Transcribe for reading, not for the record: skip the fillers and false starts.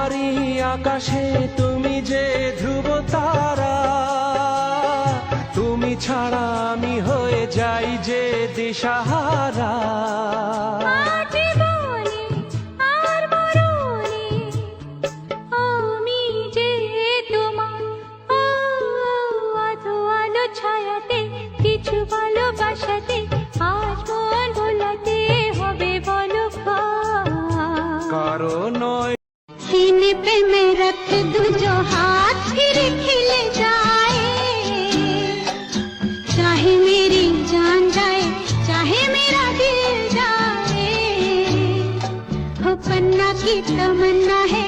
আমারই আকাশে তুমি যে ধ্রুব তারা, তুমি ছাড়া আমি হয়ে যাই যে দিশাহারা। কিছু ভালোবাসাতে আজ মন ভোলাতে হবে বলো কারণ सीने पे मैं रख दूं जो हाथ फिर खिल जाए, चाहे मेरी जान जाए चाहे मेरा दिल जाए, हो पन्ना की तमन्ना है